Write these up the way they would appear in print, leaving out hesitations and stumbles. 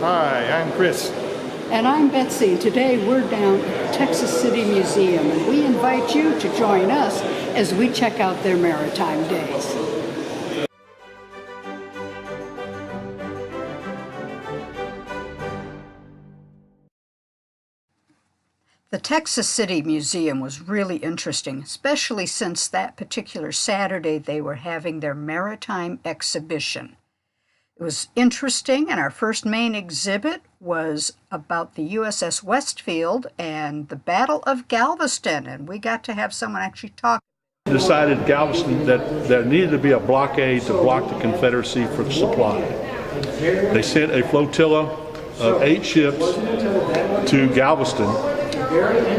Hi, I'm Chris. And I'm Betsy. Today we're down at the Texas City Museum, and we invite you to join us as we check out their maritime days. The Texas City Museum was really interesting, especially since that particular Saturday they were having their Maritime Exhibition. It was interesting, and our first main exhibit was about the USS Westfield and the Battle of Galveston, and we got to have someone actually talk. Decided Galveston that there needed to be a blockade to block the Confederacy for supply. They sent a flotilla of 8 ships to Galveston.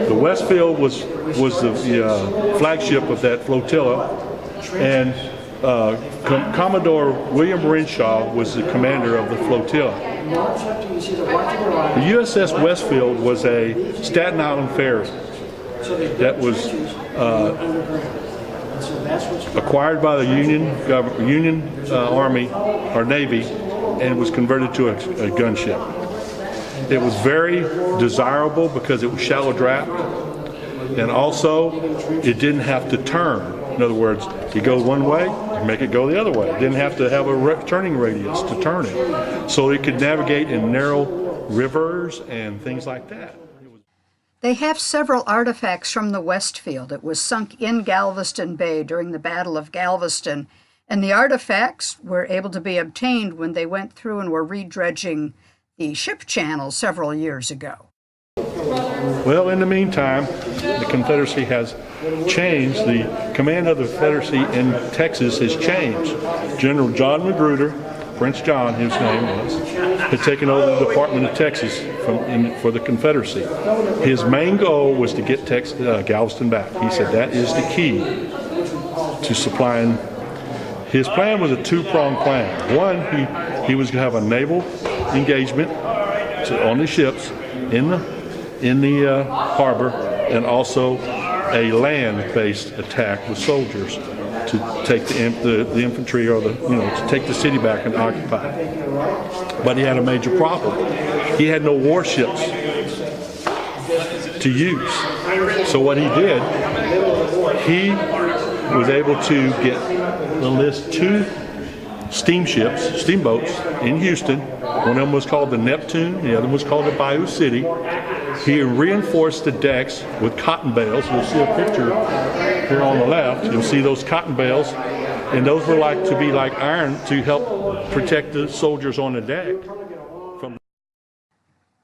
The Westfield was the flagship of that flotilla, and Commodore William Renshaw was the commander of the flotilla. The USS Westfield was a Staten Island ferry that was acquired by the Union Army or Navy and was converted to a gunship. It was very desirable because it was shallow draft, and also it didn't have to turn. In other words, you go one way, you make it go the other way. It didn't have to have a turning radius to turn it. So it could navigate in narrow rivers and things like that. They have several artifacts from the Westfield. It was sunk in Galveston Bay during the Battle of Galveston, and the artifacts were able to be obtained when they went through and were redredging the ship channel several years ago. Well, in the meantime, the Confederacy has changed. The command of the Confederacy in Texas has changed. General John Magruder, Prince John, his name was, had taken over the Department of Texas for the Confederacy. His main goal was to get Galveston back. He said that is the key to supplying. His plan was a two-pronged plan. One, he was going to have a naval engagement on the ships in the harbor, and also a land-based attack with soldiers to take the infantry or to take the city back and occupy it. But he had a major problem. He had no warships to use. So what he did, he was able to enlist 2 steamboats in Houston. One of them was called the Neptune, the other was called the Bayou City. He reinforced the decks with cotton bales. You'll see a picture here on the left. You'll see those cotton bales, and those were to be like iron to help protect the soldiers on the deck.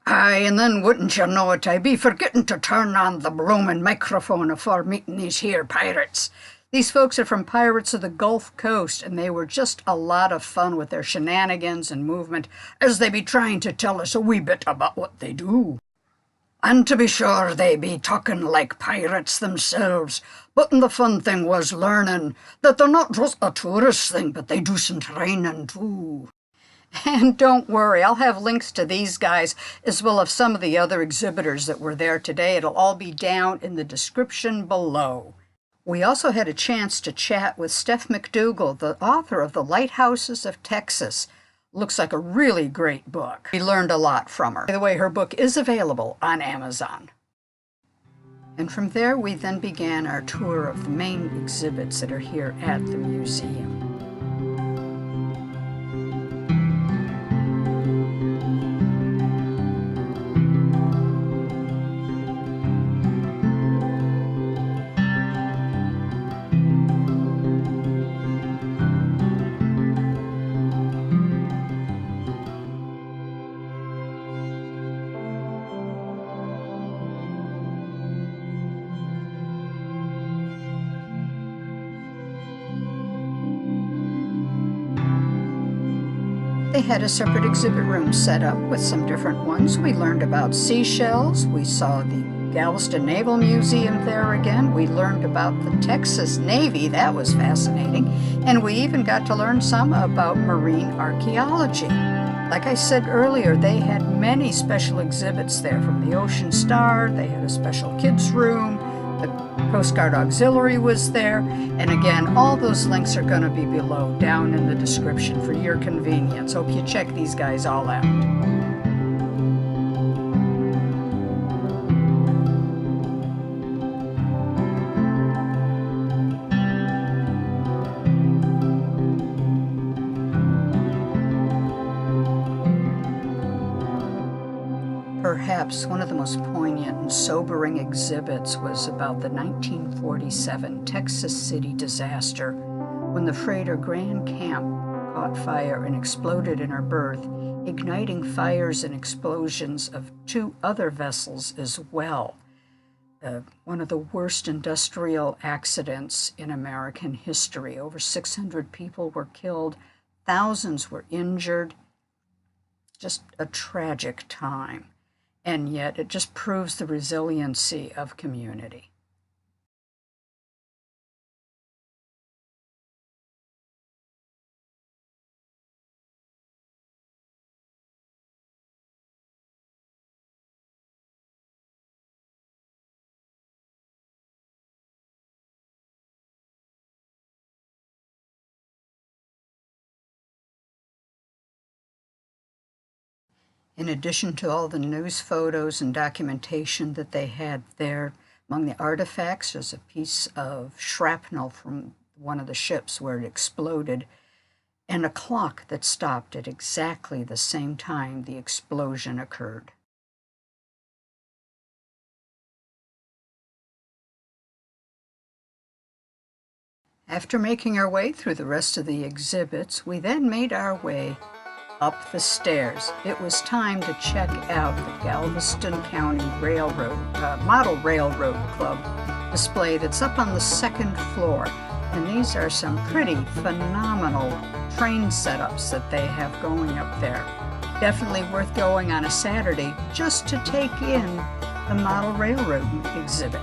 Aye, and then wouldn't you know it, I be forgetting to turn on the bloomin' microphone afore meeting these here pirates. These folks are from Pirates of the Gulf Coast, and they were just a lot of fun with their shenanigans and movement as they be trying to tell us a wee bit about what they do. And to be sure, they be talking like pirates themselves, but the fun thing was learning that they're not just a tourist thing, but they do some training too. And don't worry, I'll have links to these guys as well as some of the other exhibitors that were there today. It'll all be down in the description below. We also had a chance to chat with Steph McDougal, the author of The Lighthouses of Texas. Looks like a really great book. We learned a lot from her. By the way, her book is available on Amazon. And from there, we then began our tour of the main exhibits that are here at the museum. They had a separate exhibit room set up with some different ones. We learned about seashells. We saw the Galveston Naval Museum there again. We learned about the Texas Navy. That was fascinating. And we even got to learn some about marine archaeology. Like I said earlier, they had many special exhibits there, from the Ocean Star. They had a special kids room. The Coast Guard Auxiliary was there. And again, all those links are going to be below, down in the description for your convenience. Hope you check these guys all out. Perhaps one of the most poignant and sobering exhibits was about the 1947 Texas City disaster, when the freighter Grand Camp caught fire and exploded in her berth, igniting fires and explosions of 2 other vessels as well. One of the worst industrial accidents in American history. Over 600 people were killed, thousands were injured. Just a tragic time. And yet it just proves the resiliency of community. In addition to all the news photos and documentation that they had there, among the artifacts is a piece of shrapnel from one of the ships where it exploded, and a clock that stopped at exactly the same time the explosion occurred. After making our way through the rest of the exhibits, we then made our way up the stairs. It was time to check out the Galveston County Railroad, Model Railroad Club display that's up on the 2nd floor. And these are some pretty phenomenal train setups that they have going up there. Definitely worth going on a Saturday just to take in the Model Railroad exhibit.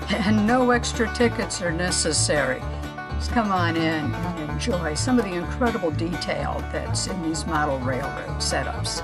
And no extra tickets are necessary. Just come on in and enjoy some of the incredible detail that's in these model railroad setups.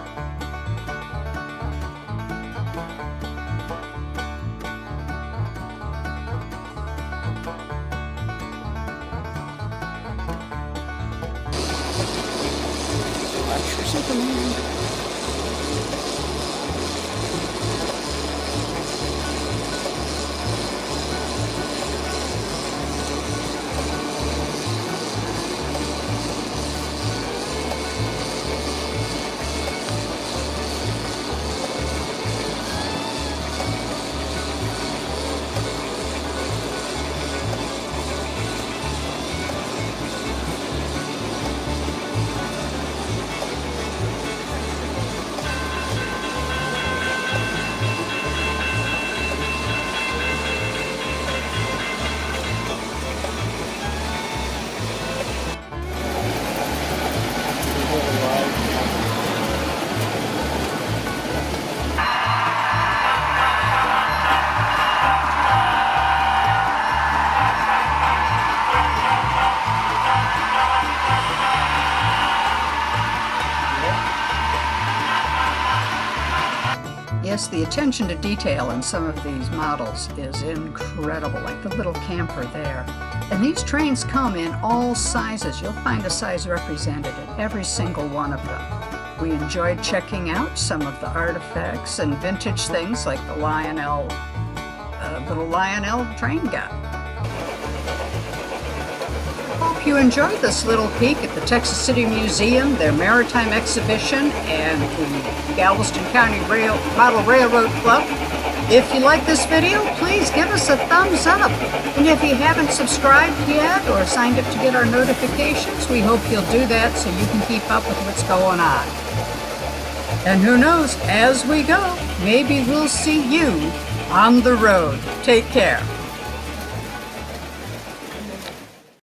Yes, the attention to detail in some of these models is incredible, like the little camper there. And these trains come in all sizes. You'll find a size represented in every single one of them. We enjoyed checking out some of the artifacts and vintage things like the little Lionel train gun. Hope you enjoyed this little peek at the Texas City Museum, their Maritime Exhibition, and the Galveston County Model Railroad Club. If you like this video, please give us a thumbs up. And if you haven't subscribed yet or signed up to get our notifications, we hope you'll do that so you can keep up with what's going on. And who knows, as we go, maybe we'll see you on the road. Take care.